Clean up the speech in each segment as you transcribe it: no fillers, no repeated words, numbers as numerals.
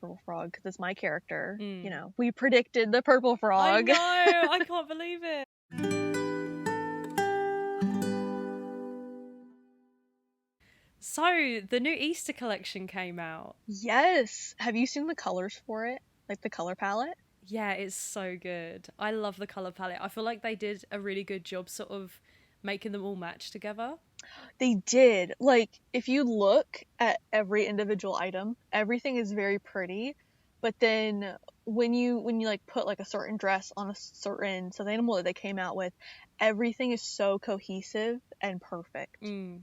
purple frog because it's my character. Mm. You know, we predicted the purple frog. I know, I can't believe it. So, the new Easter collection came out. Yes. Have you seen the colors for it? Like the color palette? Yeah, it's so good. I love the colour palette. I feel like they did a really good job sort of making them all match together. They did. Like, if you look at every individual item, everything is very pretty. But then when you like put like a certain dress on a certain so the animal that they came out with, everything is so cohesive and perfect.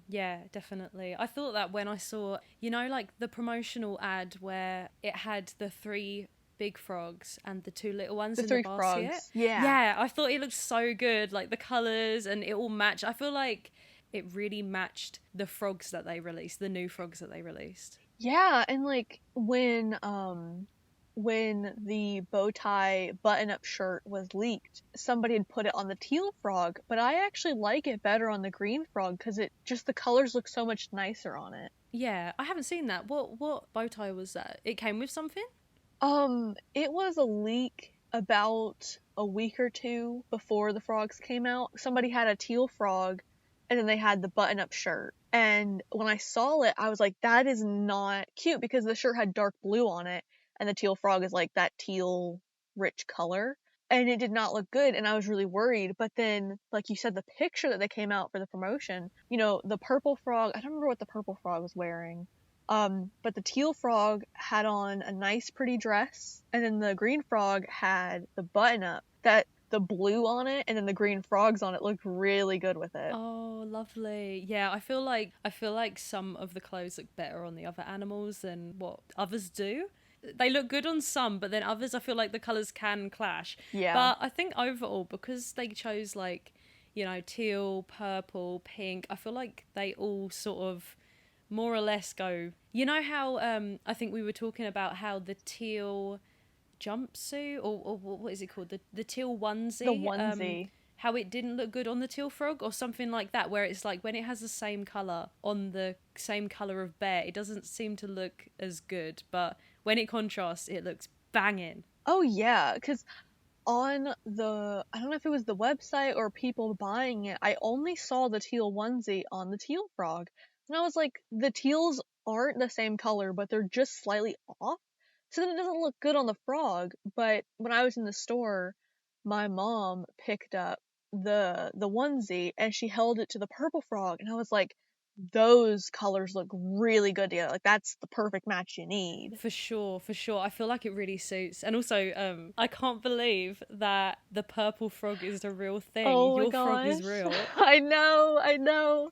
Yeah, definitely. I thought that when I saw, like the promotional ad where it had the 3 big frogs and the 2 little ones The in the three basket. frogs. Yeah. Yeah, I thought it looked so good. Like the colours and it all matched. I feel like it really matched the frogs that they released, the new frogs that they released. Yeah, and like when the bow tie button up shirt was leaked, somebody had put it on the teal frog, but I actually like it better on the green frog because it just the colors look so much nicer on it. Yeah, I haven't seen that. What bow tie was that? It came with something? It was a leak about a week or two before the frogs came out. Somebody had a teal frog and then they had the button up shirt. And when I saw it, I was like, that is not cute because the shirt had dark blue on it and the teal frog is like that teal rich color. And it did not look good and I was really worried. But then, like you said, the picture that they came out for the promotion, the purple frog, I don't remember what the purple frog was wearing. But the teal frog had on a nice pretty dress, and then the green frog had the button up that the blue on it, and then the green frogs on it looked really good with it. Oh, lovely. Yeah, I feel like some of the clothes look better on the other animals than what others do. They look good on some, but then others I feel like the colours can clash. Yeah. But I think overall, because they chose like, teal, purple, pink, I feel like they all sort of more or less go. You know how I think we were talking about how the teal jumpsuit or what is it called, the teal onesie, The onesie. how it didn't look good on the teal frog or something like that, where it's like when it has the same color on the same color of bear, it doesn't seem to look as good, but when it contrasts it looks banging. Oh yeah, because on I don't know if it was the website or people buying it, I only saw the teal onesie on the teal frog. And I was like, the teals aren't the same color, but they're just slightly off. So then it doesn't look good on the frog. But when I was in the store, my mom picked up the onesie and she held it to the purple frog. And I was like, those colors look really good together. Like that's the perfect match you need. For sure, for sure. I feel like it really suits. And also, I can't believe that the purple frog is a real thing. Oh my Your frog is gosh. real. I know, I know.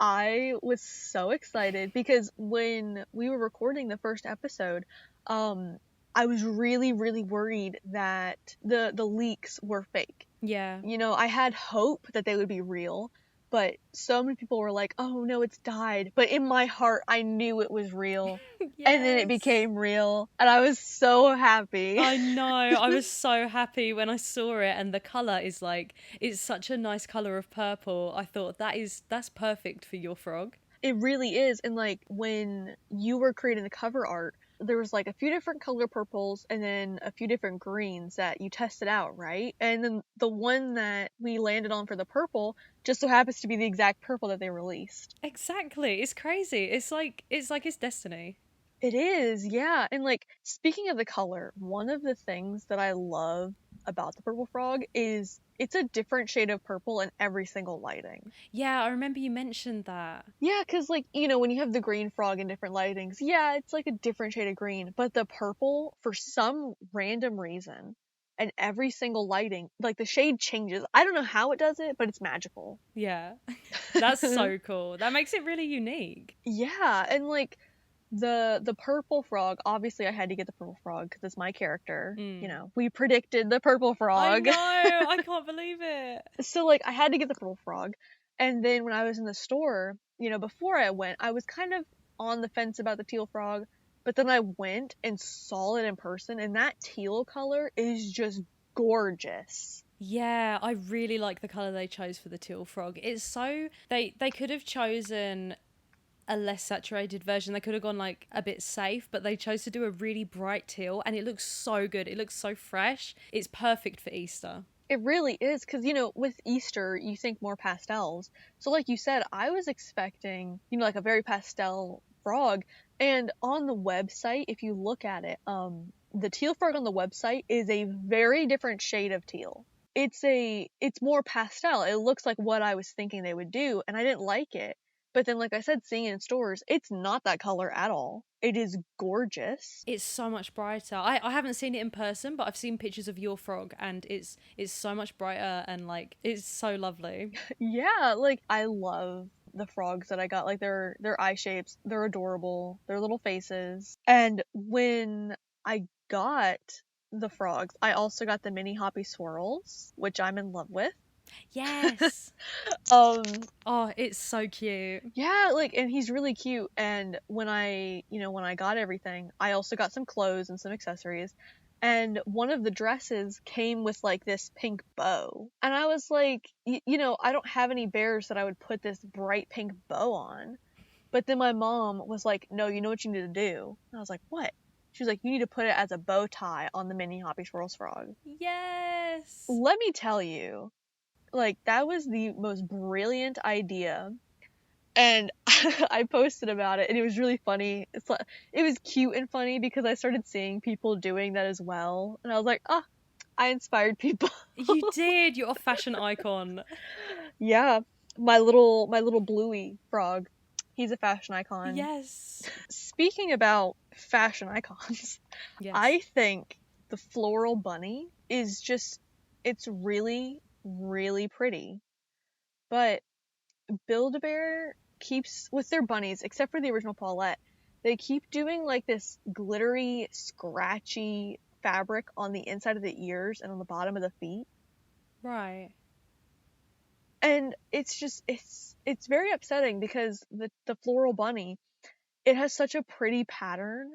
I was so excited because when we were recording the first episode, I was really, really worried that the leaks were fake. Yeah. I had hope that they would be real, but so many people were like, "Oh no, it's dyed." But in my heart, I knew it was real. And then it Yes. became real, and I was so happy. I know. I was so happy when I saw it, and the color is like, it's such a nice color of purple. I thought that's perfect for your frog. It really is. And like when you were creating the cover art, there was like a few different color purples and then a few different greens that you tested out, right? And then the one that we landed on for the purple just so happens to be the exact purple that they released. Exactly. It's crazy. It's destiny. It is, yeah. And like speaking of the color, one of the things that I love about the purple frog is it's a different shade of purple in every single lighting. Yeah, I remember you mentioned that. Yeah, because like, when you have the green frog in different lightings, yeah, it's like a different shade of green. But the purple, for some random reason, and every single lighting, like the shade changes. I don't know how it does it, but it's magical. Yeah. That's so cool. That makes it really unique. Yeah, and like the purple frog, obviously I had to get the purple frog because it's my character. We predicted the purple frog. I know, I can't believe it. So like I had to get the purple frog. And then when I was in the store, before I went, I was kind of on the fence about the teal frog, but then I went and saw it in person and that teal color is just gorgeous. Yeah, I really like the color they chose for the teal frog. It's so they could have chosen a less saturated version. They could have gone like a bit safe, but they chose to do a really bright teal and it looks so good. It looks so fresh. It's perfect for Easter. It really is, because, with Easter, you think more pastels. So, like you said, I was expecting, like a very pastel frog. And on the website, if you look at it, the teal frog on the website is a very different shade of teal. It's more pastel. It looks like what I was thinking they would do, and I didn't like it. But then, like I said, seeing it in stores, it's not that color at all. It is gorgeous. It's so much brighter. I haven't seen it in person, but I've seen pictures of your frog and it's so much brighter and like it's so lovely. Yeah, like I love the frogs that I got. Like their eye shapes, they're adorable. Their little faces. And when I got the frogs, I also got the mini hoppy swirls, which I'm in love with. Yes. Um Oh, it's so cute. yeah, like, and he's really cute. And when I got everything, I also got some clothes and some accessories. And one of the dresses came with like this pink bow. And I was like, I don't have any bears that I would put this bright pink bow on. But then my mom was like, no, you know what you need to do? And I was like, what? She was like, you need to put it as a bow tie on the mini Hoppy Swirls frog. Yes. Let me tell you, like, that was the most brilliant idea. And I posted about it, and it was really funny. It was cute and funny because I started seeing people doing that as well, and I was like, I inspired people. You did. You're a fashion icon. Yeah, my little Bluey frog, he's a fashion icon. Yes. Speaking about fashion icons, Yes. I think the floral bunny is it's really, really pretty. But Build-A-Bear keeps, with their bunnies, except for the original Paulette, they keep doing like this glittery, scratchy fabric on the inside of the ears and on the bottom of the feet. Right. And it's very upsetting because the floral bunny, it has such a pretty pattern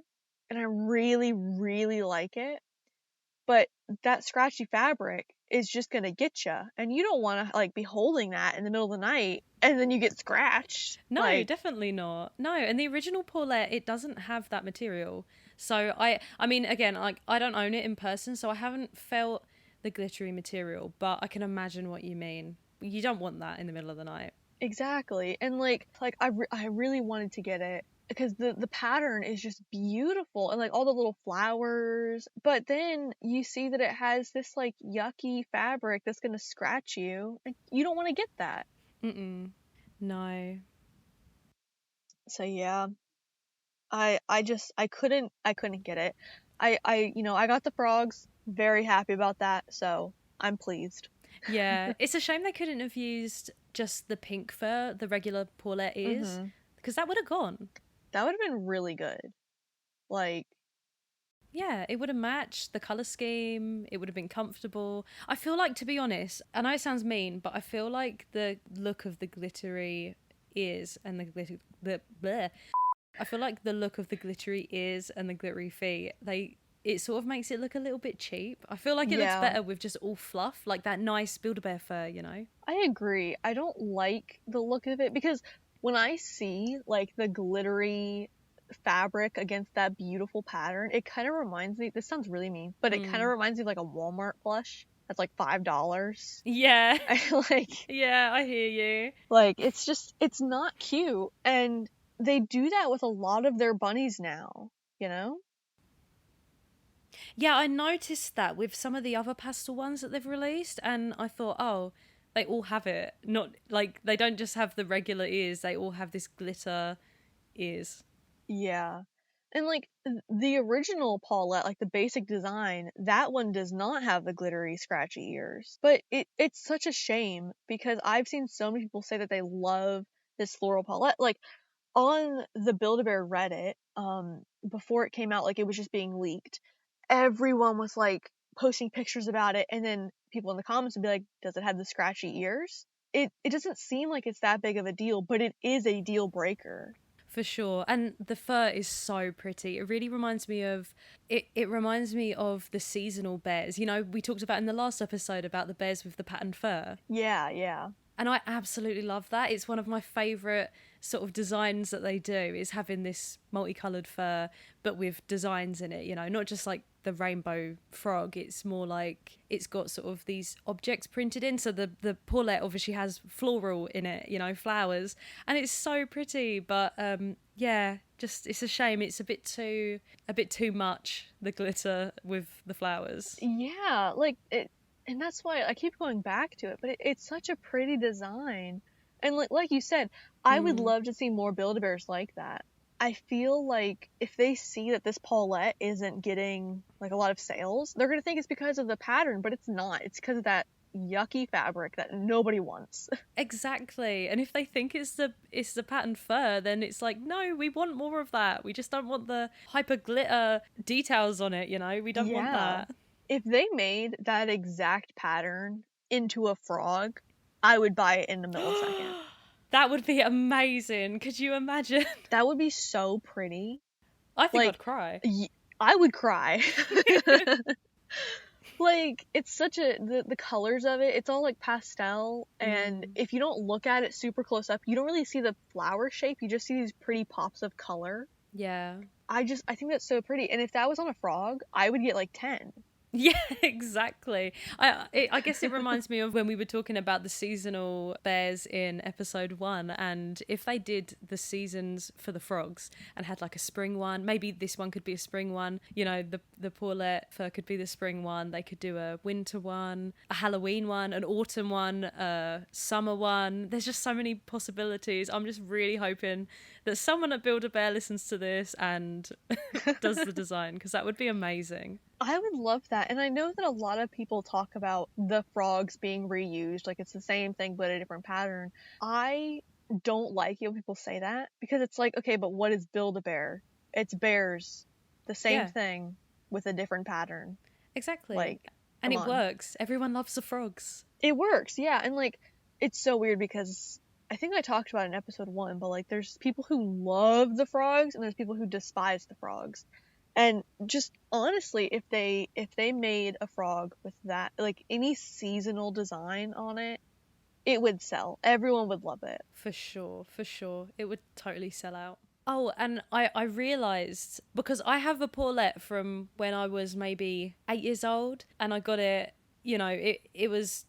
and I really, really like it. But that scratchy fabric is just gonna get you, and you don't want to like be holding that in the middle of the night and then you get scratched. No, Like, definitely not. No, and the original Paulette, it doesn't have that material. So I mean, again, like I don't own it in person, so I haven't felt the glittery material, but I can imagine what you mean. You don't want that in the middle of the night. exactly. And I really wanted to get it because the pattern is just beautiful, and like all the little flowers, but then you see that it has this like yucky fabric that's gonna scratch you, and you don't want to get that. Mm-mm. No. So yeah, I couldn't get it. I got the frogs, very happy about that, so I'm pleased. Yeah, it's a shame they couldn't have used just the pink fur, the regular Paulette ears, Hmm. because that would have gone. That would have been really good. Like, Yeah, it would have matched the color scheme. It would have been comfortable. I feel like, to be honest, I know it sounds mean, but I feel like the look of the glittery ears and the glitter, the bleh. I feel like the look of the glittery ears and the glittery feet, it sort of makes it look a little bit cheap. I feel like it looks yeah, better with just all fluff, like that nice Build-A-Bear fur, you know? I agree. I don't like the look of it because when I see like the glittery fabric against that beautiful pattern, it kind of reminds me, this sounds really mean, but it kind of Mm. reminds me of like a Walmart plush that's like $5. Yeah. I like Yeah, I hear you. it's not cute, and they do that with a lot of their bunnies now, you know? Yeah, I noticed that with some of the other pastel ones that they've released, and I thought, oh, they all have it. Not like they don't just have the regular ears; they all have this glitter ears. Yeah. And like the original Paulette, like the basic design, that one does not have the glittery, scratchy ears. But it's such a shame because I've seen so many people say that they love this floral Paulette. Like on the Build-A-Bear Reddit, before it came out, like it was just being leaked, everyone was like posting pictures about it, and then people in the comments would be like, does it have the scratchy ears? It doesn't seem like it's that big of a deal, but it is a deal breaker. For sure. And the fur is so pretty. It really reminds me of it reminds me of the seasonal bears. You know, we talked about in the last episode about the bears with the patterned fur. Yeah, yeah. And I absolutely love that. It's one of my favourite sort of designs that they do, is having this multicolored fur but with designs in it, you know, not just like the rainbow frog. It's more like it's got sort of these objects printed in. So the Paulette obviously has floral in it, you know, flowers, and it's so pretty. But yeah, just it's a shame it's a bit too much, the glitter with the flowers. Yeah, like it, and that's why I keep going back to it. But it's such a pretty design, and like you said, I would Mm. love to see more Build-A-Bears like that. I feel like if they see that this Paulette isn't getting like a lot of sales, they're gonna think it's because of the pattern, but it's not. It's because of that yucky fabric that nobody wants. Exactly. And if they think it's the pattern fur, then it's like, no, we want more of that. We just don't want the hyper glitter details on it, you know? We don't want Yeah. that. If they made that exact pattern into a frog, I would buy it in the millisecond. That would be amazing. Could you imagine? That would be so pretty. I think Like, I'd cry. I would cry. Like, it's such the colors of it, it's all like pastel, and Mm, if you don't look at it super close up, you don't really see the flower shape, you just see these pretty pops of color. yeah. I think that's so pretty. And if that was on a frog, I would get like 10. Yeah, exactly. I guess it reminds me of when we were talking about the seasonal bears in episode 1, and if they did the seasons for the frogs and had like a spring one, maybe this one could be a spring one. You know, the Paulette fur could be the spring one. They could do a winter one, a Halloween one, an autumn one, a summer one. There's just so many possibilities. I'm just really hoping that someone at Build-A-Bear listens to this and does the design, because that would be amazing. I would love that. And I know that a lot of people talk about the frogs being reused, like it's the same thing but a different pattern. I don't like it when people say that because it's like, okay, but what is Build-A-Bear? It's bears, the same Yeah. thing with a different pattern. Exactly. Like, And come it on. works. Everyone loves the frogs. It works, yeah. And like, it's so weird because I think I talked about it in episode 1, but like, there's people who love the frogs and there's people who despise the frogs. And just honestly, if they made a frog with that, like any seasonal design on it, it would sell. Everyone would love it. For sure, for sure. It would totally sell out. Oh, and I realised, because I have a Paulette from when I was maybe 8 years old, and I got it, you know, it was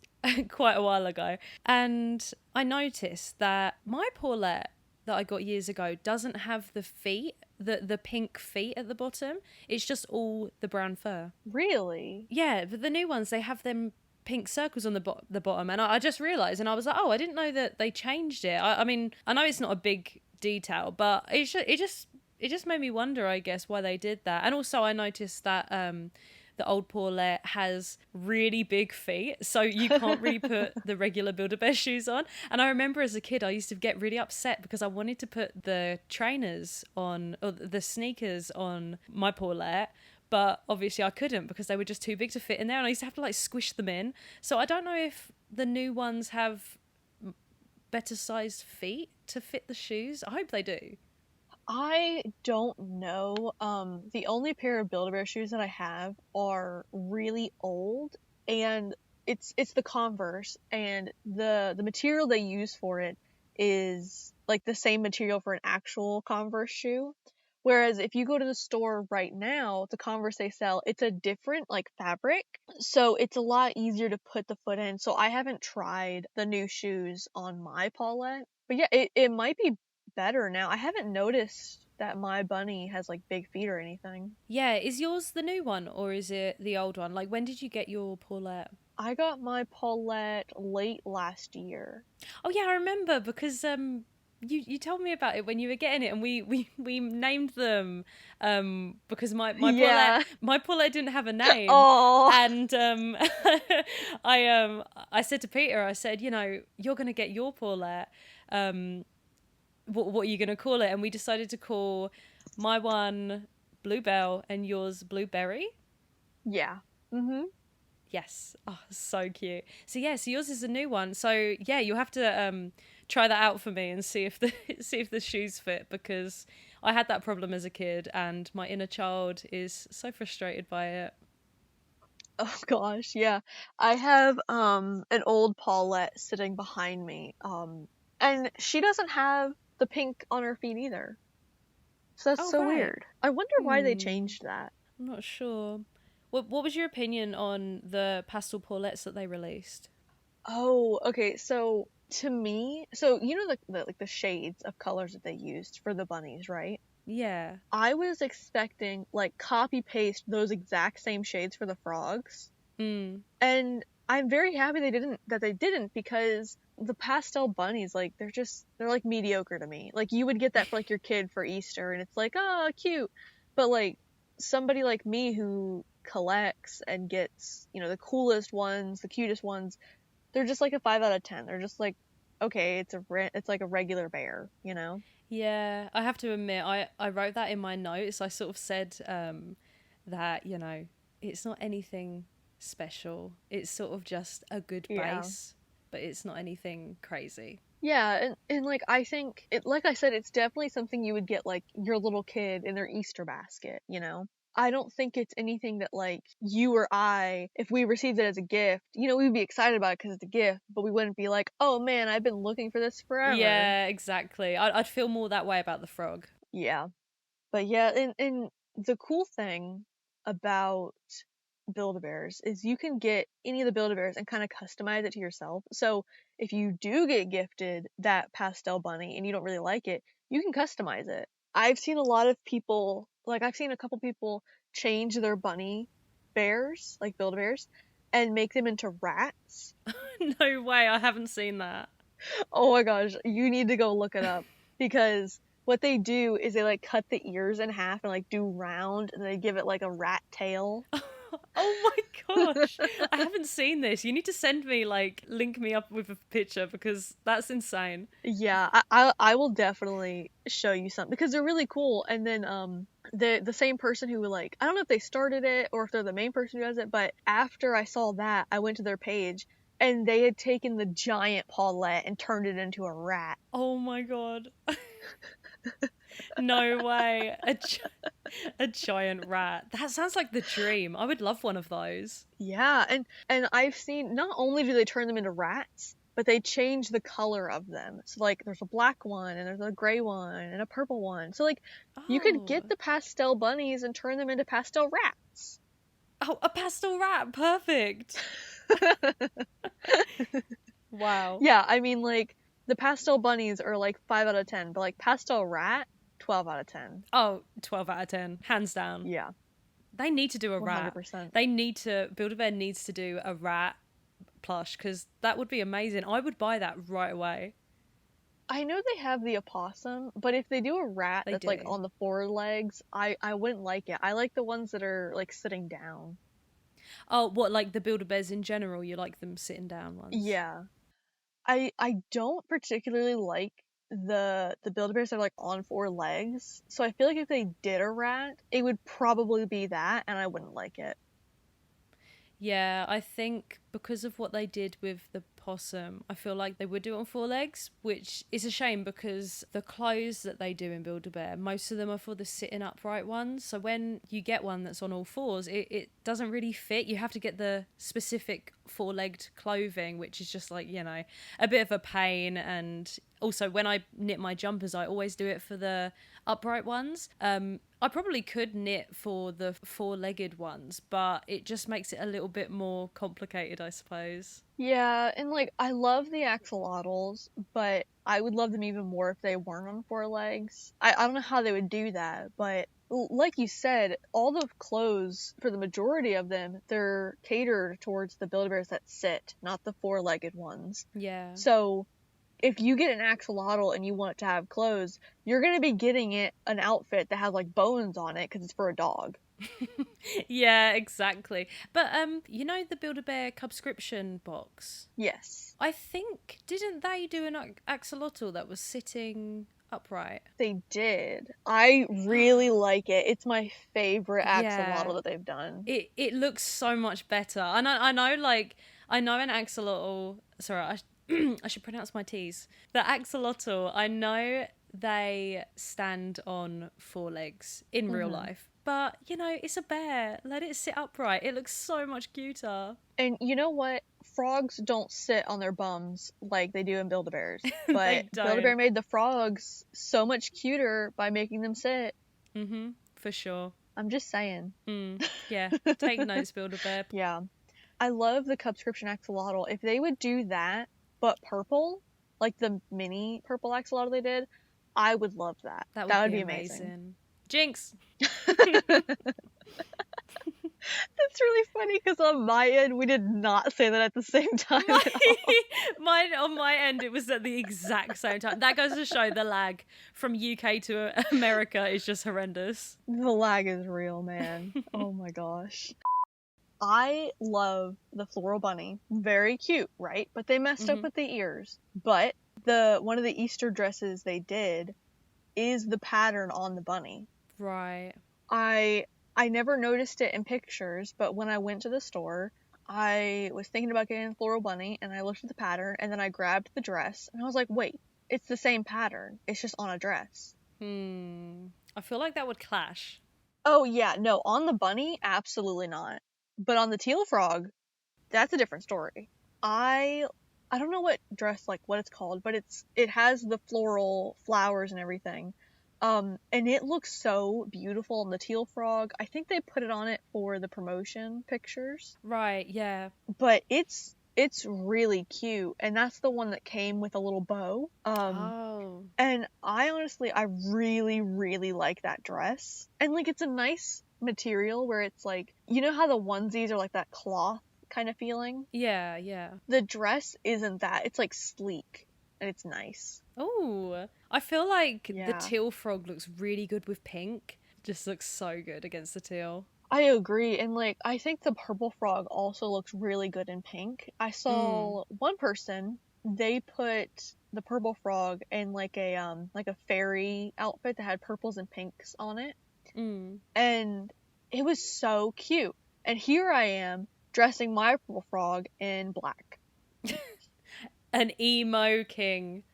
quite a while ago. And I noticed that my Paulette that I got years ago doesn't have the feet, the pink feet at the bottom. It's just all the brown fur. Really? Yeah, but the new ones, they have them pink circles on the bottom, and I just realised, and I was like, oh, I didn't know that they changed it. I mean, I know it's not a big detail, but it just made me wonder, I guess, why they did that. And also, I noticed that the old Paulette has really big feet, so you can't really put the regular Build-A-Bear shoes on. And I remember as a kid, I used to get really upset because I wanted to put the trainers on, or the sneakers on my Paulette, but obviously I couldn't because they were just too big to fit in there, and I used to have to like squish them in. So I don't know if the new ones have better sized feet to fit the shoes. I hope they do. I don't know. The only pair of Build-A-Bear shoes that I have are really old, and it's the Converse, and the material they use for it is like the same material for an actual Converse shoe. Whereas if you go to the store right now, the Converse they sell, it's a different like fabric. So it's a lot easier to put the foot in. So I haven't tried the new shoes on my Paulette. But yeah, it might be better now. I haven't noticed that my bunny has like big feet or anything. Yeah, is yours the new one or is it the old one? Like, when did you get your Paulette? I got my Paulette late last year. Oh yeah, I remember because you told me about it when you were getting it, and we named them because Yeah. my Paulette didn't have a name. Oh. And I said to Peter, I said, you know, you're gonna get your Paulette. What are you gonna call it? And we decided to call my one Bluebell and yours Blueberry. Yeah. Mhm. Yes. Oh, so cute. So yeah, so yours is a new one. So yeah, you'll have to try that out for me and see if the see if the shoes fit, because I had that problem as a kid and my inner child is so frustrated by it. Oh gosh, yeah. I have an old Paulette sitting behind me. And she doesn't have the pink on her feet either. So that's Oh, so right. weird. I wonder why they Hmm. changed that. I'm not sure. What was your opinion on the pastel Paulettes that they released? Oh, okay. So to me, so you know the like the shades of colors that they used for the bunnies, right? Yeah. I was expecting like copy paste those exact same shades for the frogs. Mm. And I'm very happy they didn't because the pastel bunnies like they're like mediocre to me. Like you would get that for like your kid for Easter and it's like, "Oh, cute." But like somebody like me who collects and gets, the coolest ones, the cutest ones, they're just like a 5 out of 10. They're just like okay, it's like a regular bear, you know? Yeah, I have to admit, I wrote that in my notes. I sort of said that, it's not anything special. It's sort of just a good Yeah. base, but it's not anything crazy. Yeah, and like I think it like I said, it's definitely something you would get like your little kid in their Easter basket, you know? I don't think it's anything that like you or I, if we received it as a gift, we'd be excited about it because it's a gift, but we wouldn't be like, oh man, I've been looking for this forever. Yeah, exactly. I'd feel more that way about the frog. Yeah. But yeah, and the cool thing about Build-A-Bears is you can get any of the Build-A-Bears and kind of customize it to yourself. So if you do get gifted that pastel bunny and you don't really like it, you can customize it. I've seen a lot of people, like I've seen a couple people change their bunny bears, like Build-A-Bears, and make them into rats. No way, I haven't seen that. Oh my gosh, you need to go look it up because what they do is they like cut the ears in half and like do round and they give it like a rat tail. Oh my gosh. I haven't seen this. You need to send me, like, link me up with a picture because that's insane. Yeah, I will definitely show you some because they're really cool. And then the same person who like I don't know if they started it or if they're the main person who does it, but after I saw that, I went to their page and they had taken the giant Paulette and turned it into a rat. Oh my god. No way. A giant rat. That sounds like the dream. I would love one of those. Yeah, and I've seen not only do they turn them into rats, but they change the color of them. So like there's a black one and there's a gray one and a purple one. So like you could Oh. get the pastel bunnies and turn them into pastel rats. Oh, a pastel rat. Perfect. Wow. Yeah, I mean like the pastel bunnies are like 5 out of 10, but like pastel rat 12 out of 10. Oh, 12 out of 10. Hands down. Yeah, They need to do a rat. 100%. Build-A-Bear needs to do a rat plush because that would be amazing. I would buy that right away. I know they have the opossum, but if they do a rat They that's like do. on the forward legs, I wouldn't like it. I like the ones that are like sitting down. Oh, what, like the Build-A-Bears in general? You like them sitting down ones? Yeah. I don't particularly like the Build-A-Bears that are like on four legs. So I feel like if they did a rat, it would probably be that and I wouldn't like it. Yeah, I think because of what they did with the possum, I feel like they would do it on four legs, which is a shame because the clothes that they do in Build-A-Bear, most of them are for the sitting upright ones. So when you get one that's on all fours, it doesn't really fit. You have to get the specific four-legged clothing, which is just like, a bit of a pain. And also when I knit my jumpers, I always do it for the upright ones. I probably could knit for the four-legged ones, but it just makes it a little bit more complicated, I suppose. Yeah, and like I love the axolotls, but I would love them even more if they weren't on four legs. I don't know how they would do that, but like you said, all the clothes for the majority of them, they're catered towards the Build-A-Bears that sit, not the four-legged ones. Yeah. So if you get an axolotl and you want it to have clothes, you're gonna be getting it an outfit that has like bones on it because it's for a dog. Yeah, exactly. But the Build-A-Bear subscription box? Yes, I think didn't they do an axolotl that was sitting upright? they did. I really like it. It's my favorite Yeah. axolotl that they've done. It looks so much better. I know an axolotl. Sorry, I should pronounce my T's. The axolotl. I know they stand on four legs in real Hmm. life, But, you know, it's a bear. Let it sit upright. It looks so much cuter. And you know what? Frogs don't sit on their bums like they do in Build-A-Bears. They But Build-A-Bear don't. made the frogs so much cuter by making them sit. For sure. I'm just saying. Yeah. Take notes, Build-A-Bear. Yeah. I love the Cubscription axolotl. If they would do that, but purple, like the mini purple axolotl they did, I would love that. That would That would be be amazing. amazing. Jinx! It's really funny because on my end, we did not say that at the same time at all. On my end, it was at the exact same time. That goes to show the lag from UK to America is just horrendous. The lag is real, man. Oh my gosh. I love the floral bunny. Very cute, right? But they messed up with the ears. But one of the Easter dresses they did is the pattern on the bunny. Right. I never noticed it in pictures, but when I went to the store, I was thinking about getting a floral bunny, and I looked at the pattern, and then I grabbed the dress, and I was like, wait, it's the same pattern. It's just on a dress. I feel like that would clash. Oh, yeah, no, on the bunny, absolutely not. But on the teal frog, that's a different story. I don't know what dress, like, what it's called, but it has the floral flowers and everything. And it looks so beautiful on the teal frog. I think they put it on it for the promotion pictures. Right, yeah. But it's really cute, and that's the one that came with a little bow. And I really, really like that dress. And, like, it's a nice material where it's, like, you know how the onesies are, like, that cloth kind of feeling? Yeah, yeah. The dress isn't that. It's, like, sleek, and it's nice. Oh, I feel like the teal frog looks really good with pink. Just looks so good against the teal. I agree, and, like, I think the purple frog also looks really good in pink. I saw one person, they put the purple frog in, like a fairy outfit that had purples and pinks on it. And it was so cute. And here I am, dressing my purple frog in black. An emo king.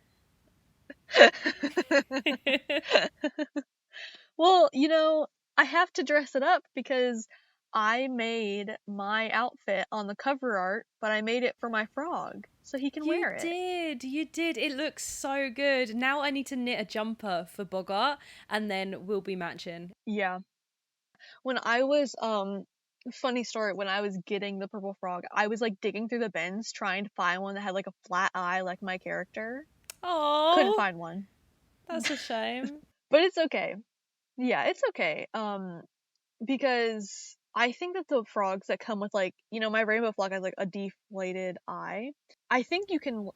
Well, you know, I have to dress it up because I made my outfit on the cover art, but I made it for my frog so he can wear it. You did. It looks so good. Now I need to knit a jumper for Bogart and then we'll be matching. Yeah. When I was, funny story, when I was getting the purple frog, I was, like, digging through the bins trying to find one that had, like, a flat eye like my character. Oh, couldn't find one. That's a shame. But it's okay. Yeah, it's okay. Because I think that the frogs that come with, like, you know, my rainbow frog has, like, a deflated eye. I think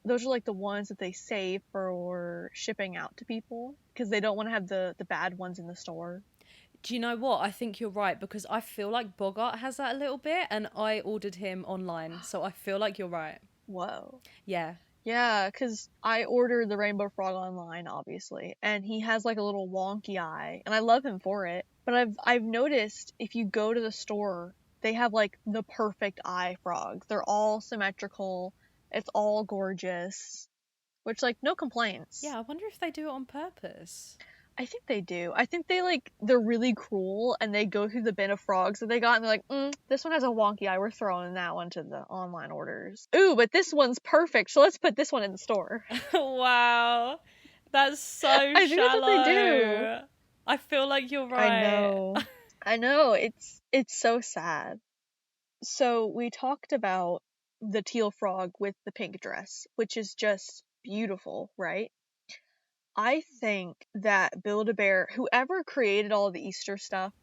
those are, like, the ones that they save for shipping out to people because they don't want to have the bad ones in the store. Do you know what? I think you're right because I feel like Bogart has that a little bit and I ordered him online. So I feel like you're right. Whoa. Yeah. Yeah, because I ordered the rainbow frog online, obviously, and he has, like, a little wonky eye, and I love him for it. But I've noticed if you go to the store, they have, like, the perfect eye frogs. They're all symmetrical. It's all gorgeous. Which, like, no complaints. Yeah, I wonder if they do it on purpose. I think they do. I think they're really cruel, and they go through the bin of frogs that they got, and they're like, this one has a wonky eye, we're throwing that one to the online orders. Ooh, but this one's perfect, so let's put this one in the store. Wow. That's so shallow. I think that's what they do. I feel like you're right. I know. It's so sad. So we talked about the teal frog with the pink dress, which is just beautiful, right? I think that Build-A-Bear, whoever created all the Easter stuff,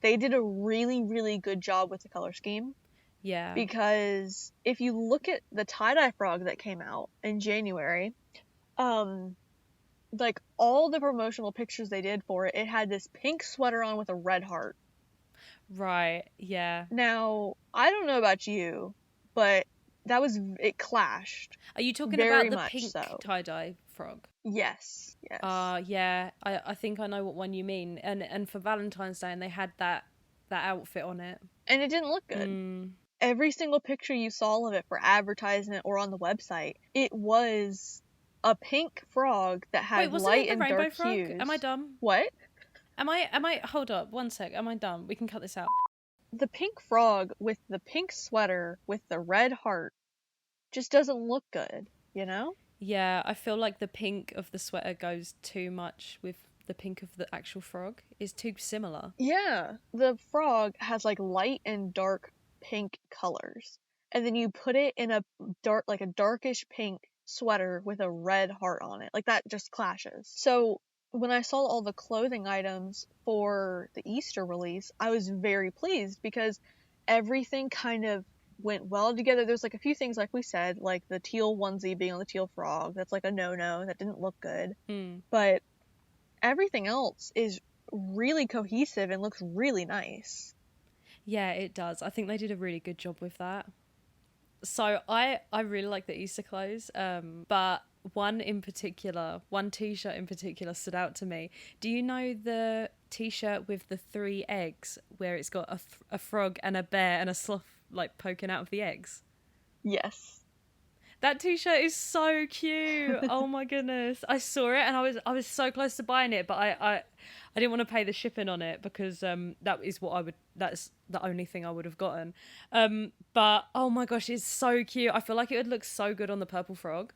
they did a really, really good job with the color scheme. Yeah. Because if you look at the tie-dye frog that came out in January, like, all the promotional pictures they did for it, it had this pink sweater on with a red heart. Right, yeah. Now, I don't know about you, but it clashed. Are you talking about the pink tie-dye frog? Yes. Yeah. I think I know what one you mean. And for Valentine's Day, and they had that outfit on it. And it didn't look good. Every single picture you saw of it for advertisement or on the website, it was a pink frog that had light and dark hues. Am I dumb? What? Am I hold up, one sec, am I done? We can cut this out. The pink frog with the pink sweater with the red heart just doesn't look good, you know? Yeah, I feel like the pink of the sweater goes too much with the pink of the actual frog. Is too similar. Yeah, the frog has like light and dark pink colors. And then you put it in a like a darkish pink sweater with a red heart on it. Like that just clashes. So when I saw all the clothing items for the Easter release, I was very pleased because everything kind of went well together. There's like a few things, like we said, like the teal onesie being on the teal frog. That's like a no-no. That didn't look good. But everything else is really cohesive and looks really nice. Yeah, it does. I think they did a really good job with that. So I really like the Easter clothes, but one t-shirt in particular stood out to me. Do you know the t-shirt with the 3 eggs where it's got a frog and a bear and a sloth like poking out of the eggs? Yes. That t-shirt is so cute. Oh my goodness. I saw it and I was so close to buying it, but I didn't want to pay the shipping on it because that's the only thing I would have gotten. But oh my gosh, it's so cute. I feel like it would look so good on the purple frog.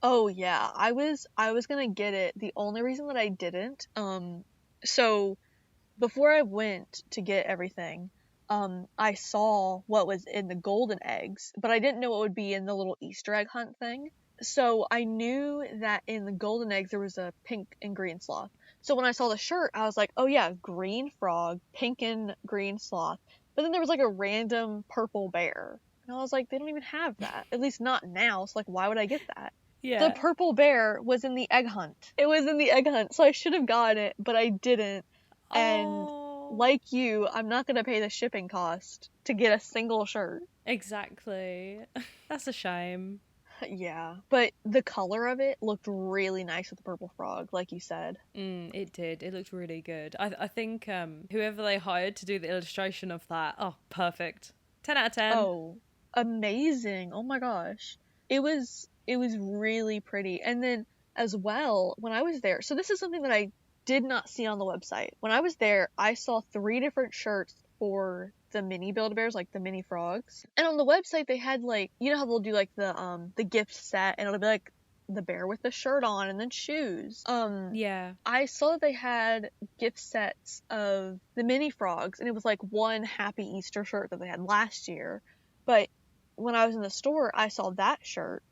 Oh yeah, I was gonna get it. The only reason that I didn't, so before I went to get everything, I saw what was in the golden eggs, but I didn't know what would be in the little Easter egg hunt thing. So I knew that in the golden eggs there was a pink and green sloth. So when I saw the shirt, I was like, oh yeah, green frog, pink and green sloth. But then there was like a random purple bear. And I was like, they don't even have that. At least not now. So like, why would I get that? The Yeah. purple bear was in the egg hunt. It was in the egg hunt, so I should have gotten it, but I didn't. And Oh. like you, I'm not gonna pay the shipping cost to get a single shirt. Exactly. That's a shame. Yeah, but the color of it looked really nice with the purple frog, like you said. It did. It looked really good. I think whoever they hired to do the illustration of that, oh, perfect. 10 out of 10. Oh, amazing. Oh my gosh. It was really pretty. And then as well, when I was there, so this is something that I did not see on the website. When I was there, I saw 3 different shirts for the mini Build-A-Bears, like the mini frogs. And on the website they had like, you know how they'll do like the gift set and it'll be like the bear with the shirt on and then shoes. Yeah. I saw that they had gift sets of the mini frogs, and it was like one Happy Easter shirt that they had last year. But when I was in the store, I saw that shirt.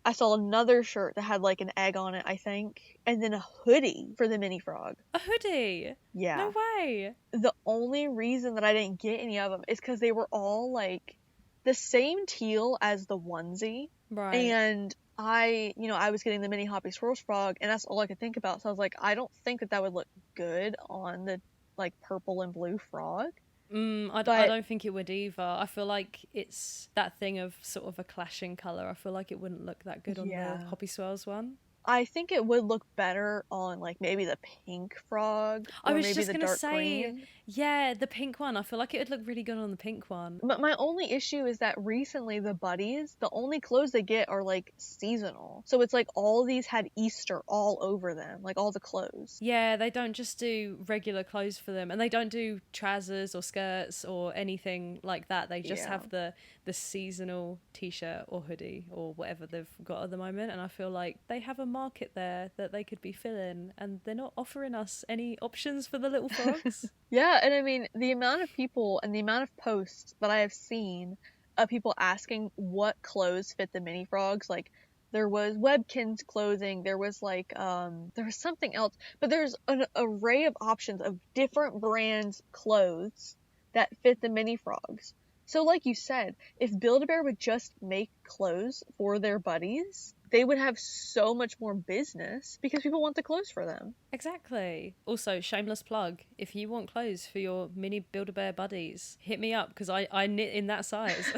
I saw another shirt that had like an egg on it, I think, and then a hoodie for the mini frog. A hoodie? Yeah. No way. The only reason that I didn't get any of them is because they were all like the same teal as the onesie. Right. And I was getting the mini Hoppy Swirls frog, and that's all I could think about. So I was like, I don't think that would look good on the like purple and blue frog. I don't think it would either. I feel like it's that thing of sort of a clashing colour. I feel like it wouldn't look that good on the Hoppy Swirls one. I think it would look better on like maybe the pink frog or I was maybe just the gonna dark say, green. yeah, the pink one. I feel like it would look really good on the pink one. But my only issue is that recently the buddies, the only clothes they get are like seasonal. So it's like all these had Easter all over them, like all the clothes. Yeah, they don't just do regular clothes for them, and they don't do trousers or skirts or anything like that. They just have the seasonal t-shirt or hoodie or whatever they've got at the moment, and I feel like they have a market there that they could be filling, and they're not offering us any options for the little frogs. Yeah, and I mean, the amount of people and the amount of posts that I have seen of people asking what clothes fit the mini frogs, like there was Webkinz clothing, there was like there was something else, but there's an array of options of different brands clothes that fit the mini frogs. So like you said, if Build-A-Bear would just make clothes for their buddies, they would have so much more business because people want the clothes for them. Exactly. Also, shameless plug, if you want clothes for your mini Build-A-Bear buddies, hit me up because I knit in that size.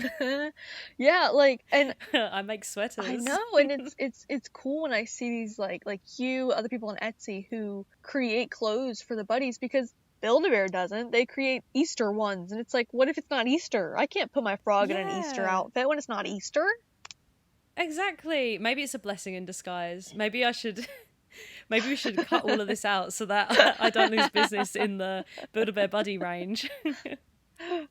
Yeah, like, and I make sweaters. I know, and it's cool when I see these like you, other people on Etsy who create clothes for the buddies because Build-A-Bear doesn't. They create Easter ones, and it's like, what if it's not Easter? I can't put my frog in an Easter outfit when it's not Easter. Exactly. Maybe it's a blessing in disguise. Maybe I should Maybe we should cut all of this out so that I don't lose business in the Build-A-Bear Buddy range.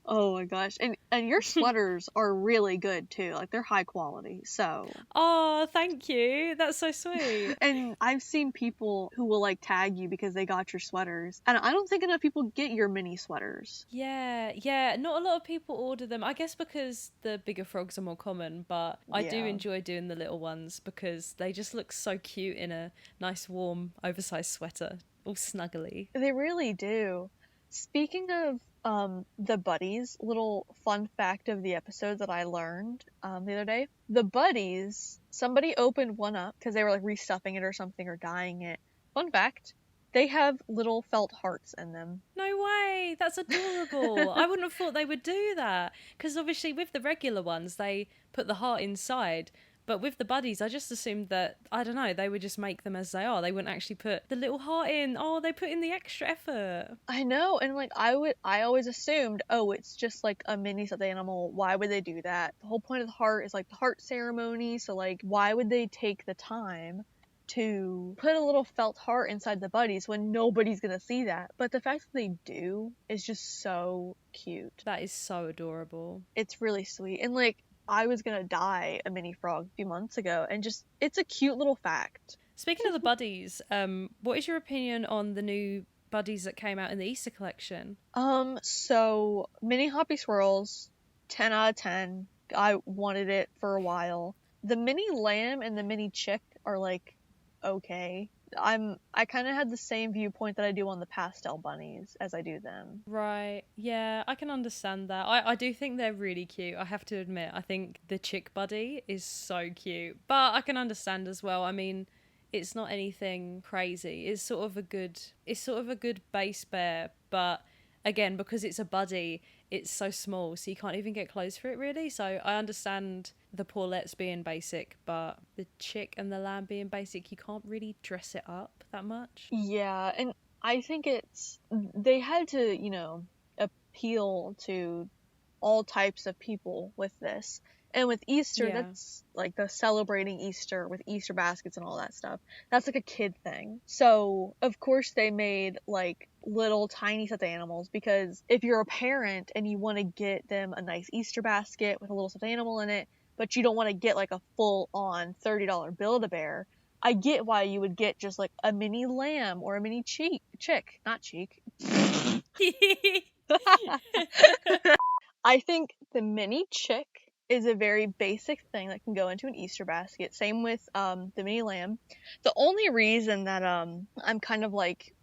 Oh my gosh. And your sweaters are really good too. Like they're high quality. So, Oh, thank you. That's so sweet. and I've seen people who will like tag you because they got your sweaters. And I don't think enough people get your mini sweaters. Yeah. Not a lot of people order them. I guess because the bigger frogs are more common, but I do Yeah. enjoy doing the little ones because they just look so cute in a nice, warm, oversized sweater, all snuggly. They really do. Speaking of the buddies, little fun fact of the episode that I learned the other day. The buddies, somebody opened one up because they were like restuffing it or something or dyeing it. Fun fact, they have little felt hearts in them. No way, that's adorable. I wouldn't have thought they would do that because obviously with the regular ones they put the heart inside. But with the buddies, I just assumed that, I don't know, they would just make them as they are. They wouldn't actually put the little heart in. Oh, they put in the extra effort. I know, and like I always assumed, oh, it's just like a mini stuffed animal. Why would they do that? The whole point of the heart is like the heart ceremony, so like why would they take the time to put a little felt heart inside the buddies when nobody's gonna see that? But the fact that they do is just so cute. That is so adorable. It's really sweet. And like I was gonna dye a mini frog a few months ago, and just it's a cute little fact. Speaking of the buddies, what is your opinion on the new buddies that came out in the Easter collection? So mini hoppy swirls, 10 out of 10. I wanted it for a while. The mini lamb and the mini chick are like okay. I kind of had the same viewpoint that I do on the pastel bunnies as I do them. Right, yeah, I can understand that. I do think they're really cute. I have to admit, I think the chick buddy is so cute. But I can understand as well. I mean, it's not anything crazy. It's sort of a good base bear, but again, because it's a buddy, it's so small, so you can't even get clothes for it really. So I understand the Paulettes being basic, but the chick and the lamb being basic, you can't really dress it up that much. Yeah, and I think they had to, appeal to all types of people with this. And with Easter, Yeah. that's like the celebrating Easter with Easter baskets and all that stuff. That's like a kid thing. So, of course, they made like little tiny stuffed animals because if you're a parent and you want to get them a nice Easter basket with a little stuffed animal in it, but you don't want to get like a full on $30 Build-A-Bear, I get why you would get just like a mini lamb or a mini chick, not cheek. I think the mini chick is a very basic thing that can go into an Easter basket. Same with the mini lamb. The only reason that I'm kind of like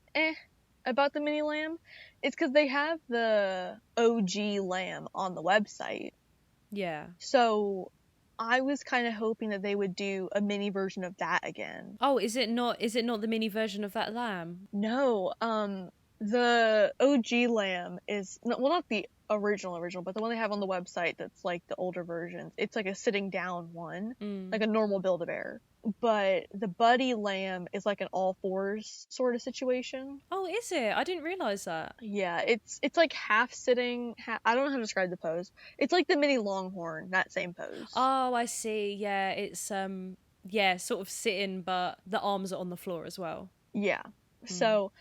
about the mini lamb is because they have the OG lamb on the website. Yeah. So I was kind of hoping that they would do a mini version of that again. Oh, is it not the mini version of that lamb? No, the OG lamb is not the original, but the one they have on the website that's like the older versions. It's like a sitting down one, like a normal Build-A-Bear. But the buddy lamb is like an all fours sort of situation. Oh, is it? I didn't realize that. Yeah, it's like half sitting. I don't know how to describe the pose. It's like the mini longhorn, that same pose. Oh, I see. Yeah, it's sort of sitting, but the arms are on the floor as well. Yeah. So,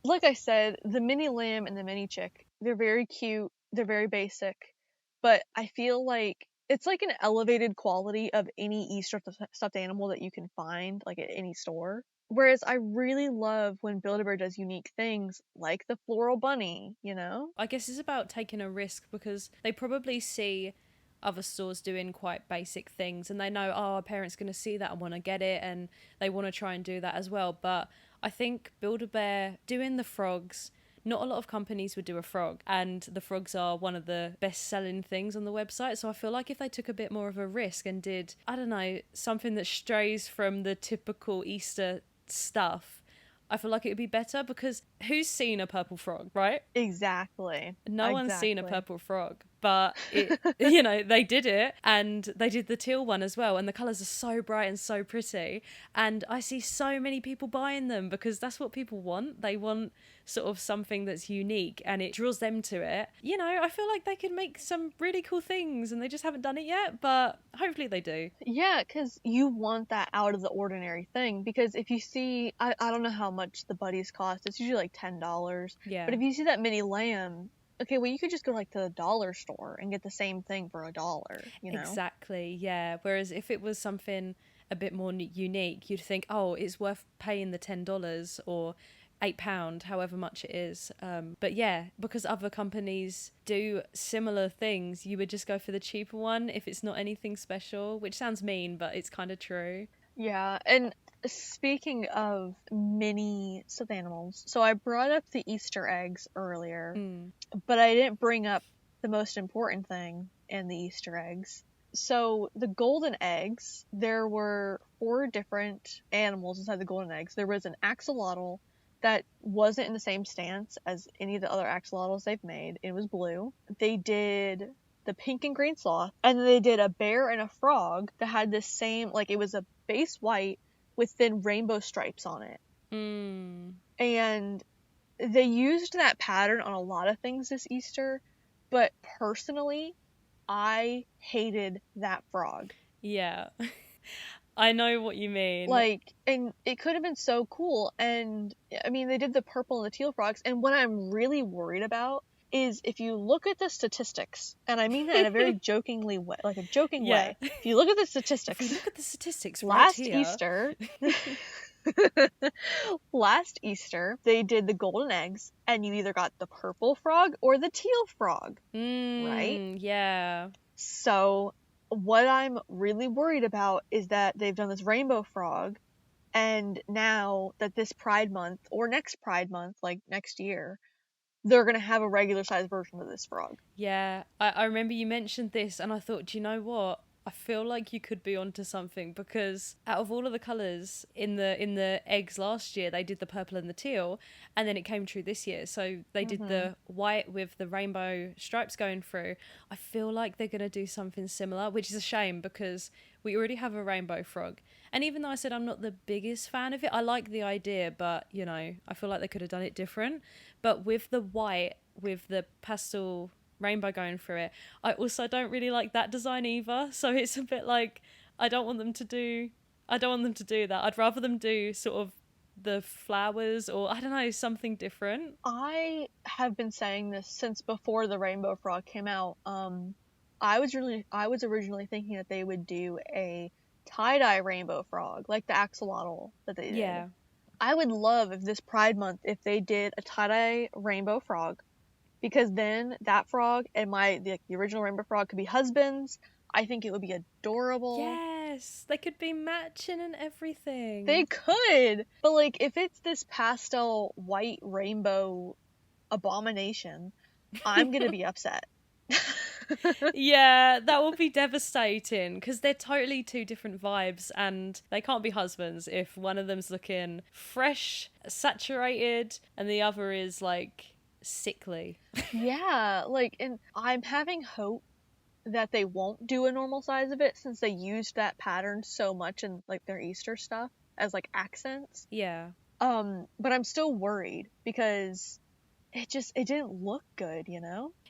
like I said, the mini lamb and the mini chick, they're very cute. They're very basic, but I feel like it's like an elevated quality of any Easter stuffed animal that you can find, like at any store. Whereas I really love when Build-A-Bear does unique things, like the floral bunny, I guess it's about taking a risk because they probably see other stores doing quite basic things and they know, oh, our parents going to see that and want to get it and they want to try and do that as well. But I think Build-A-Bear doing the frogs, not a lot of companies would do a frog, and the frogs are one of the best selling things on the website. So I feel like if they took a bit more of a risk and did, I don't know, something that strays from the typical Easter stuff, I feel like it would be better because who's seen a purple frog, right? Exactly. No one's seen a purple frog. but they did it, and they did the teal one as well, and the colors are so bright and so pretty, and I see so many people buying them because that's what people want. They want sort of something that's unique and it draws them to it. I feel like they could make some really cool things and they just haven't done it yet, but hopefully they do. Yeah, because you want that out of the ordinary thing. Because if you see, I don't know how much the buddies cost. It's usually like $10. Yeah. But if you see that mini lamb, okay, well, you could just go like to the dollar store and get the same thing for $1, Exactly, yeah. Whereas if it was something a bit more unique, you'd think, oh, it's worth paying the $10 or £8, however much it is. But yeah, because other companies do similar things, you would just go for the cheaper one if it's not anything special, which sounds mean, but it's kind of true. Yeah, and speaking of mini stuffed animals, so I brought up the Easter eggs earlier, but I didn't bring up the most important thing in the Easter eggs. So the golden eggs, there were 4 different animals inside the golden eggs. There was an axolotl that wasn't in the same stance as any of the other axolotls they've made. It was blue. They did the pink and green sloth, and then they did a bear and a frog that had the same, like, it was a base white with thin rainbow stripes on it. And they used that pattern on a lot of things this Easter, but personally, I hated that frog. Yeah. I know what you mean. Like, and it could have been so cool. And I mean, they did the purple and the teal frogs. And what I'm really worried about is if you look at the statistics, and I mean that in a very jokingly way, like a joking way. If you look at the statistics, last Easter, they did the golden eggs, and you either got the purple frog or the teal frog, right? Yeah. So what I'm really worried about is that they've done this rainbow frog, and now that this Pride Month, or next Pride Month, like next year, they're going to have a regular sized version of this frog. Yeah, I remember you mentioned this, and I thought, do you know what? I feel like you could be onto something, because out of all of the colours in the eggs last year, they did the purple and the teal, and then it came true this year. So they did the white with the rainbow stripes going through. I feel like they're going to do something similar, which is a shame because we already have a rainbow frog. And even though I said I'm not the biggest fan of it, I like the idea, but, I feel like they could have done it different. But with the white, with the pastel rainbow going through it, I also don't really like that design either. So it's a bit like, I don't want them to do that. I'd rather them do sort of the flowers, or I don't know, something different. I have been saying this since before the rainbow frog came out. I was originally thinking that they would do a tie-dye rainbow frog, like the axolotl that they did. Yeah. I would love if this Pride Month, if they did a tie-dye rainbow frog, because then that frog and the original rainbow frog could be husbands. I think it would be adorable. Yes, they could be matching and everything. They could, but like if it's this pastel white rainbow abomination, I'm gonna be upset. Yeah, that will be devastating because they're totally 2 different vibes, and they can't be husbands if one of them's looking fresh, saturated, and the other is like sickly. Yeah, like, and I'm having hope that they won't do a normal size of it since they used that pattern so much in like their Easter stuff as like accents. Yeah. But I'm still worried because it didn't look good,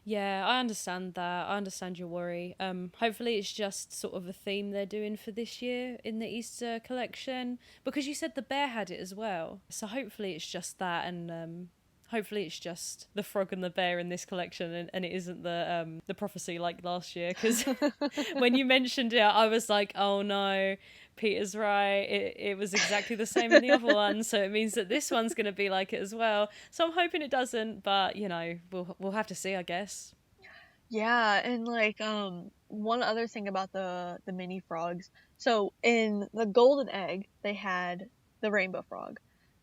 Yeah, I understand that. I understand your worry. Hopefully it's just sort of a theme they're doing for this year in the Easter collection, because you said the bear had it as well. So hopefully it's just that, and hopefully it's just the frog and the bear in this collection, and it isn't the prophecy like last year, because when you mentioned it, I was like, oh no, Peter's right. It was exactly the same in the other one, so it means that this one's going to be like it as well. So I'm hoping it doesn't, but we'll have to see, I guess. Yeah, and like one other thing about the mini frogs. So in the golden egg, they had the rainbow frog.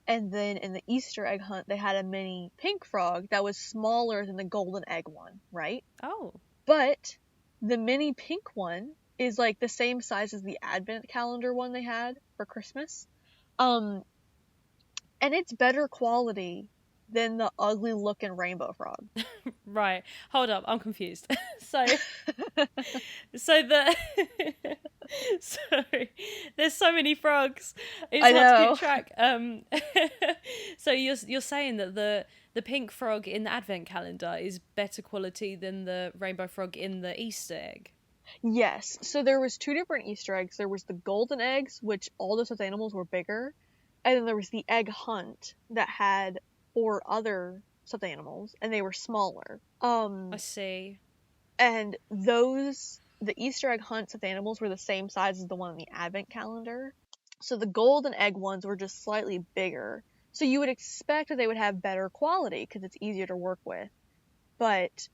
And then in the Easter egg hunt, they had a mini pink frog that was smaller than the golden egg one, right? Oh. But the mini pink one is like the same size as the advent calendar one they had for Christmas. And it's better quality than the ugly looking rainbow frog. Right. Hold up. I'm confused. So, so the sorry, there's so many frogs. It's I hard to keep know. track. So you're saying that the pink frog in the advent calendar is better quality than the rainbow frog in the Easter egg? Yes. So there was two different Easter eggs. There was the golden eggs, which all the stuffed animals were bigger, and then there was the egg hunt that had four other stuffed animals, and they were smaller. I see. And the Easter egg hunts of animals were the same size as the one in the advent calendar. So the golden egg ones were just slightly bigger. So you would expect that they would have better quality because it's easier to work with. But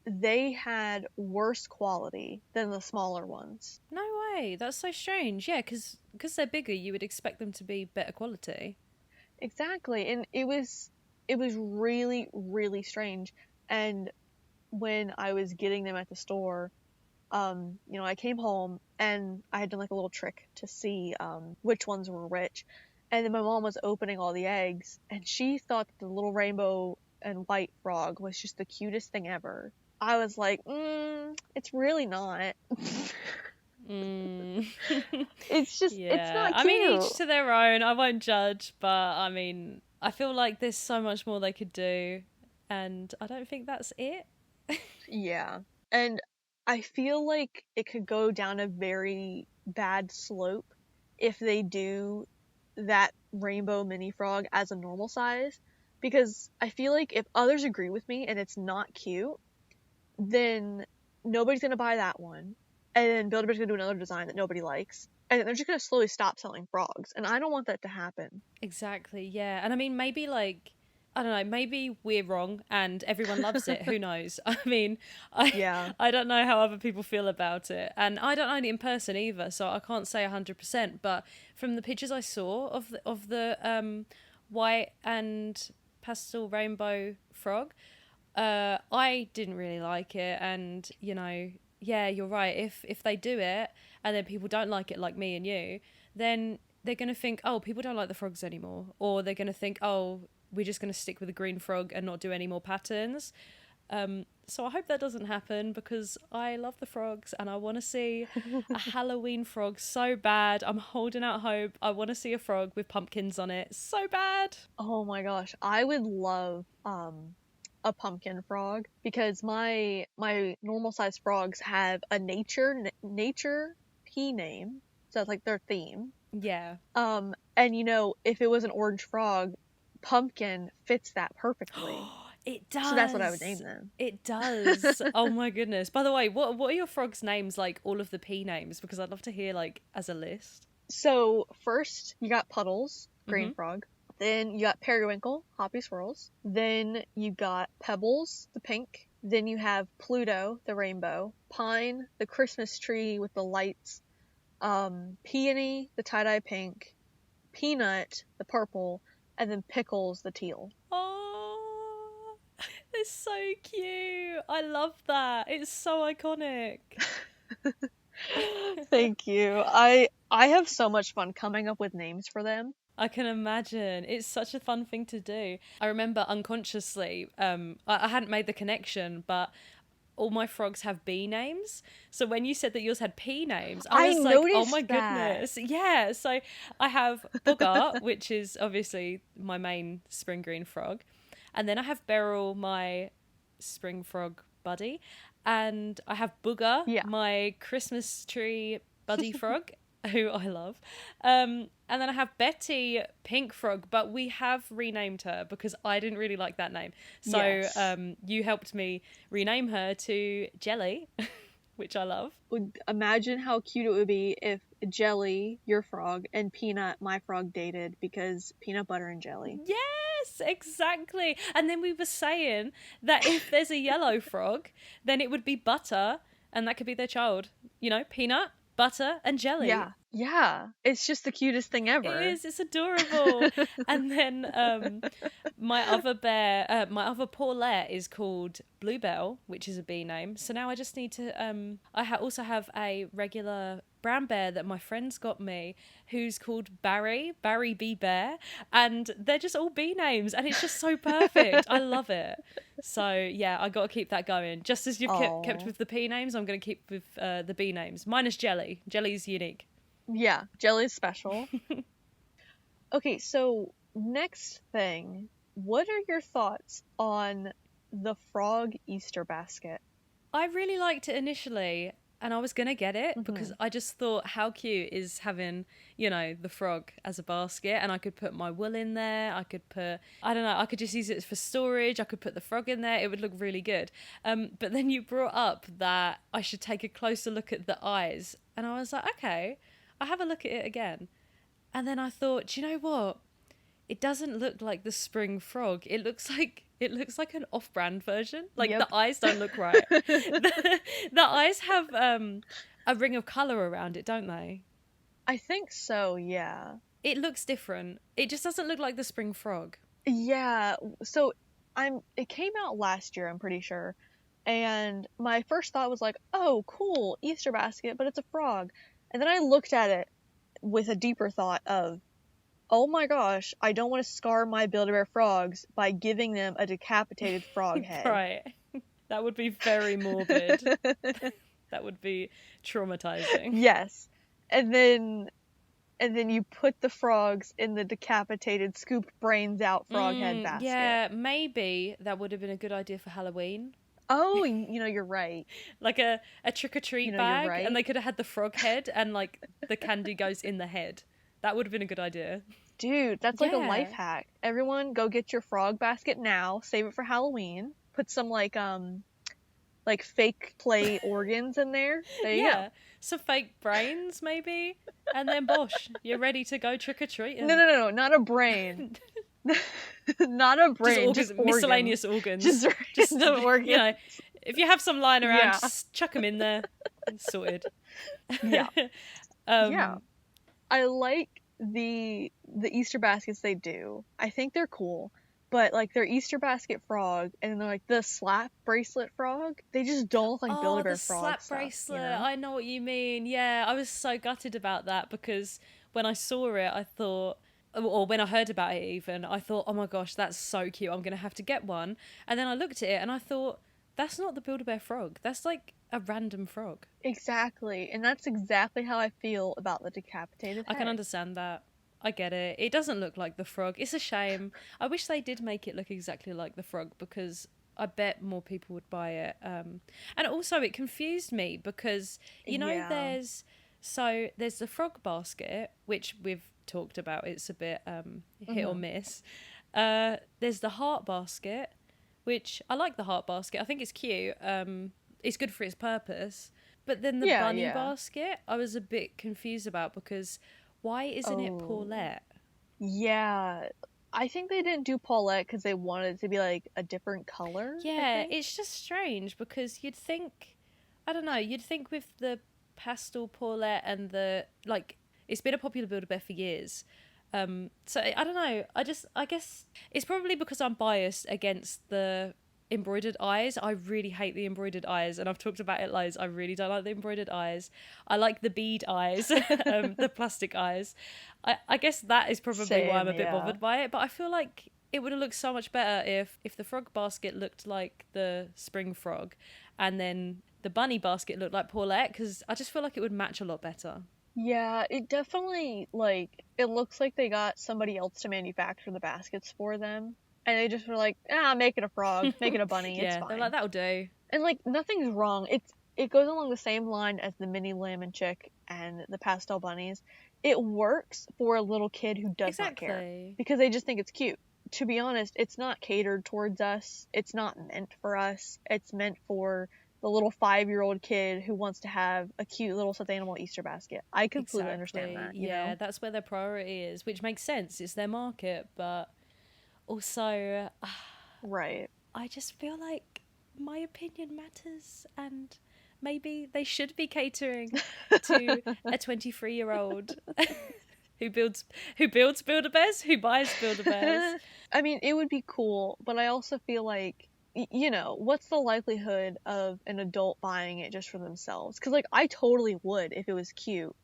they had worse quality than the smaller ones. No way. That's so strange. Yeah, because they're bigger, you would expect them to be better quality. Exactly. And it was really, really strange. And when I was getting them at the store, I came home and I had done like a little trick to see which ones were which. And then my mom was opening all the eggs and she thought the little rainbow and white frog was just the cutest thing ever. I was like, it's really not. Mm. It's Yeah. not I mean, cute. each to their own. I won't judge, but I mean, I feel like there's so much more they could do, and I don't think that's it. Yeah. And I feel like it could go down a very bad slope if they do that rainbow mini frog as a normal size. Because I feel like if others agree with me and it's not cute, then nobody's gonna buy that one. And then Builder's gonna do another design that nobody likes. And then they're just gonna slowly stop selling frogs. And I don't want that to happen. Exactly, yeah. And I mean, maybe like, I don't know, maybe we're wrong and everyone loves it. Who knows? I mean, I Yeah. I don't know how other people feel about it. And I don't know it in person either, so I can't say 100%, but from the pictures I saw of the white and pastel rainbow frog, I didn't really like it, and yeah, you're right. If they do it and then people don't like it, like me and you, then they're gonna think, oh, people don't like the frogs anymore, or they're gonna think, oh, we're just gonna stick with the green frog and not do any more patterns. So I hope that doesn't happen because I love the frogs and I want to see a Halloween frog so bad. I'm holding out hope. I want to see a frog with pumpkins on it so bad. Oh my gosh. I would love a pumpkin frog because my normal sized frogs have a nature P name, so that's like their theme. Yeah. And if it was an orange frog, pumpkin fits that perfectly. It So that's what I would name does. them. It does. Oh my goodness. By the way, what are your frogs' names, like all of the P names? Because I'd love to hear like as a list. So first you got Puddles, green Mhm. frog. Then you got Periwinkle, Hoppy Swirls. Then you got Pebbles, the pink. Then you have Pluto, the rainbow. Pine, the Christmas tree with the lights. Peony, the tie-dye pink. Peanut, the purple. And then Pickles, the teal. Oh, it's so cute. I love that. It's so iconic. Thank you. I have so much fun coming up with names for them. I can imagine. It's such a fun thing to do. I remember unconsciously, I hadn't made the connection, but all my frogs have B names. So when you said that yours had P names, I I was like, oh noticed my that. goodness. Yeah. So I have Booger, which is obviously my main spring green frog. And then I have Beryl, my spring frog buddy. And I have Booger, Yeah. my Christmas tree buddy frog, who I love. And then I have Betty Pink Frog, but we have renamed her because I didn't really like that name. So Yes. you helped me rename her to Jelly, which I love. Imagine how cute it would be if Jelly, your frog, and Peanut, my frog, dated because peanut butter and jelly. Yes, exactly. And then we were saying that if there's a yellow frog, then it would be Butter, and that could be their child. Peanut, butter, and jelly. Yeah. Yeah. It's just the cutest thing ever. It is. It's adorable. And then my other Paulette is called Bluebell, which is a bee name. So now I just need to. I also have a regular brown bear that my friends got me, who's called Barry B. Bear, and they're just all bee names, and it's just so perfect. I love it. So yeah, I got to keep that going. Just as you've kept with the P names, I'm going to keep with the B names. Minus Jelly. Jelly's unique. Yeah, Jelly's special. Okay, so next thing, what are your thoughts on the frog Easter basket? I really liked it initially, and I was going to get it because I just thought how cute is having, the frog as a basket, and I could put my wool in there. I could put, I don't know, I could just use it for storage. I could put the frog in there. It would look really good. But then you brought up that I should take a closer look at the eyes, and I was like, okay, I'll have a look at it again. And then I thought, do you know what? It doesn't look like the spring frog. It looks like an off-brand version. Like, Yep. the eyes don't look right. The eyes have a ring of colour around it, don't they? I think so, yeah. It looks different. It just doesn't look like the spring frog. Yeah, so it came out last year, I'm pretty sure. And my first thought was like, oh, cool, Easter basket, but it's a frog. And then I looked at it with a deeper thought of, oh my gosh, I don't want to scar my Build-A-Bear frogs by giving them a decapitated frog head. Right. That would be very morbid. That would be traumatizing. Yes. And then you put the frogs in the decapitated, scooped brains out frog head basket. Yeah, maybe that would have been a good idea for Halloween. Oh, you're right. Like a trick-or-treat bag, right. and they could have had the frog head, and like the candy goes in the head. That would have been a good idea. Dude, that's like a life hack. Everyone go get your frog basket now, save it for Halloween, put some like fake play organs in there. There you go. Some fake brains maybe, and then bosh, you're ready to go trick-or-treating. No, not a brain. Not a brain, just miscellaneous organs. Just organs. If you have some lying around, just chuck them in there. Sorted. Yeah. Yeah. I like the Easter baskets they do. I think they're cool. But like their Easter basket frog and then like the slap bracelet frog, they just don't look like Build-A-Bear frog slap stuff, bracelet. I know what you mean. Yeah, I was so gutted about that because when I saw it, I thought, or when I heard about it even, I thought, oh my gosh, that's so cute. I'm going to have to get one. And then I looked at it and I thought, that's not the Build-A-Bear frog. That's like a random frog. Exactly. And that's exactly how I feel about the decapitated head. I can understand that. I get it. It doesn't look like the frog. It's a shame. I wish they did make it look exactly like the frog because I bet more people would buy it. And also it confused me because, there's the frog basket, which we've talked about. It's a bit hit or miss. There's the heart basket, which I like the heart basket. I think it's cute. It's good for its purpose. But then the bunny basket, I was a bit confused about because why isn't it Paulette? Yeah, I think they didn't do Paulette because they wanted it to be like a different color. Yeah, it's just strange because you'd think, I don't know, you'd think with the pastel Paulette and it's been a popular Build-A-Bear for years. So I don't know. I guess it's probably because I'm biased against the embroidered eyes. I really hate the embroidered eyes, and I've talked about it loads. I really don't like the embroidered eyes. I like the bead eyes, the plastic eyes. I guess that is probably why I'm a bit bothered by it, but I feel like it would have looked so much better if the frog basket looked like the spring frog and then the bunny basket looked like Paulette, because I just feel like it would match a lot better. Yeah, it definitely, it looks like they got somebody else to manufacture the baskets for them. And they just were like, make it a frog, make it a bunny, it's fine. They're like, that'll do. And, nothing's wrong. It goes along the same line as the mini lamb and chick and the pastel bunnies. It works for a little kid who does not care. Because they just think it's cute. To be honest, it's not catered towards us. It's not meant for us. It's meant for the little 5-year-old kid who wants to have a cute little stuffed animal Easter basket. I completely understand that. You know? That's where their priority is, which makes sense. It's their market, but also, right. I just feel like my opinion matters, and maybe they should be catering to a 23-year-old who builds Build-A-Bears, who buys Build-A-Bears. I mean, it would be cool, but I also feel like you know, what's the likelihood of an adult buying it just for themselves? Because like I totally would if it was cute,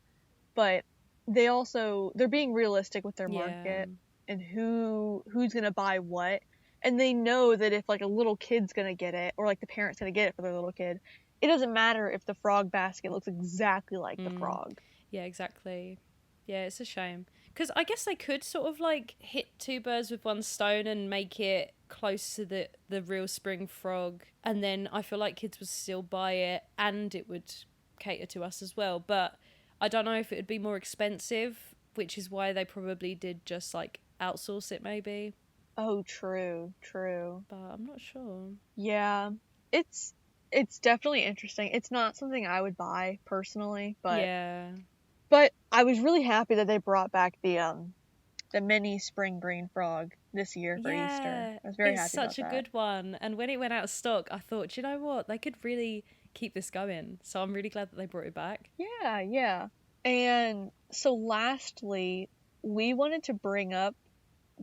but they're being realistic with their Yeah. market and who's gonna buy what, and they know that if like a little kid's gonna get it or like the parent's gonna get it for their little kid, it doesn't matter if the frog basket looks exactly like the Mm. frog. Yeah, exactly. Yeah, it's a shame. Because I guess they could sort of like hit two birds with one stone and make it close to the real spring frog. And then I feel like kids would still buy it and it would cater to us as well. But I don't know if it would be more expensive, which is why they probably did just like outsource it maybe. Oh, true, true. But I'm not sure. Yeah, it's it's definitely interesting. It's not something I would buy personally, Yeah. but I was really happy that they brought back the mini spring green frog this year for Easter. Yeah, I was very it's happy about such a that. good one. And when it went out of stock, I thought, "Do you know what? They could really keep this going." So I'm really glad that they brought it back. Yeah, yeah. And so lastly, we wanted to bring up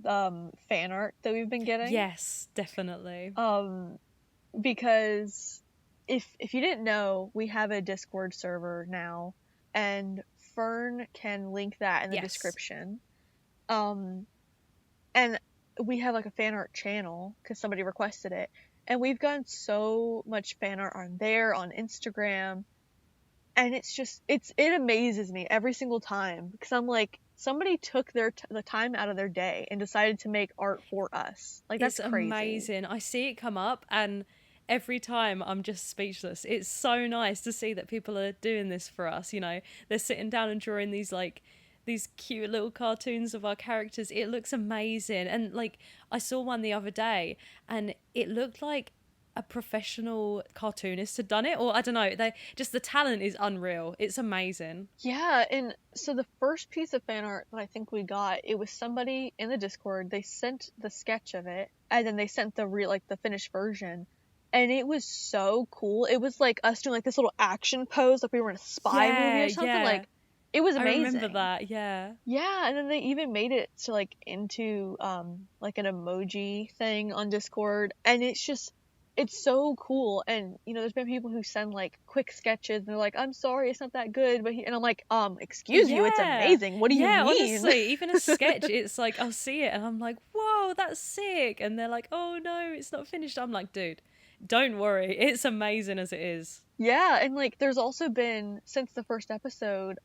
fan art that we've been getting. Yes, definitely. Um because if you didn't know, we have a Discord server now, and Fern can link that in the Yes. description. Um and we have like a fan art channel because somebody requested it, and we've gotten so much fan art on there, on Instagram, and it's just it amazes me every single time because I'm like, somebody took the time out of their day and decided to make art for us. Like, It's that's crazy. amazing. I see it come up and every time I'm just speechless. It's so nice to see that people are doing this for us, you know. They're sitting down and drawing these cute little cartoons of our characters. It looks amazing. And like I saw one the other day and it looked like a professional cartoonist had done it, or I don't know, they just, the talent is unreal. It's amazing. Yeah, and so the first piece of fan art that I think we got, it was somebody in the Discord. They sent the sketch of it, and then they sent the real, like, the finished version, and it was so cool. It was like us doing like this little action pose, like we were in a spy movie Yeah, or something. yeah. Like, it was I remember amazing. that. Yeah. Yeah, and then they even made it to like into like an emoji thing on Discord, and it's so cool. And you know, there's been people who send like quick sketches and they're like, "I'm sorry, it's not that good," and I'm like, excuse you, it's Yeah, amazing. What do you yeah, mean?" honestly, even a sketch, it's like I'll see it and I'm like, whoa, that's sick. And they're like, oh no, it's not finished. I'm like, dude, don't worry, it's amazing as it is. Yeah, and like there's also been, since the first episode,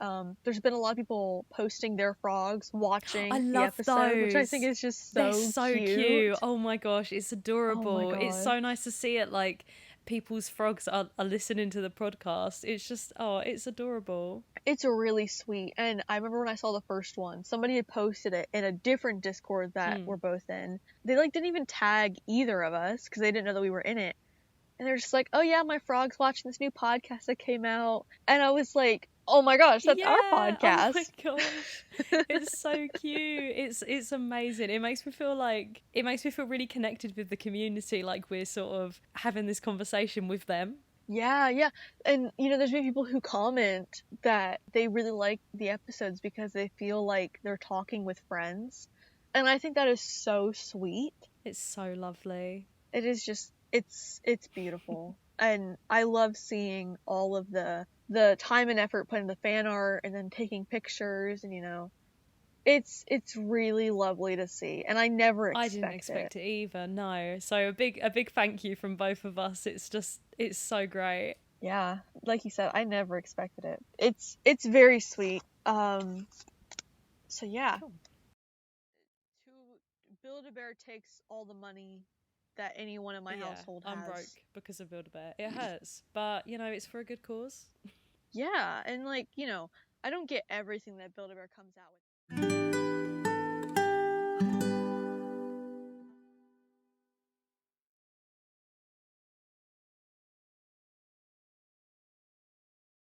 there's been a lot of people posting their frogs I watching the love episode, which I think those. is just They're so so cute. cute. Oh my gosh, it's Oh my adorable. It's god. so nice to see it like people's frogs are listening to the podcast. It's just, oh, it's adorable. It's really sweet. And I remember when I saw the first one, somebody had posted it in a different Discord that Mm. we're both in. They like didn't even tag either of us because they didn't know that we were in it. And they're just like, "Oh yeah, my frog's watching this new podcast that came out." And I was like, "Oh my gosh, that's our Yeah. Oh my podcast." gosh. It's so cute. It's amazing. It makes me feel really connected with the community, like we're sort of having this conversation with them. Yeah, yeah. And you know, there's been people who comment that they really like the episodes because they feel like they're talking with friends. And I think that is so sweet. It's so lovely. It is just, it's beautiful. And I love seeing all of the time and effort put into fan art and then taking pictures, and you know, it's really lovely to see, and I never I didn't expect it. expect it either, no. So a big thank you from both of us. It's so great. Yeah, like you said, I never expected it. It's very sweet. So yeah. Cool. To Build-A-Bear takes all the money that anyone in my Yeah, household I'm broke has. because of Build-A-Bear. It hurts, but you know, it's for a good cause. Yeah, and like, you know, I don't get everything that Build-A-Bear comes out with.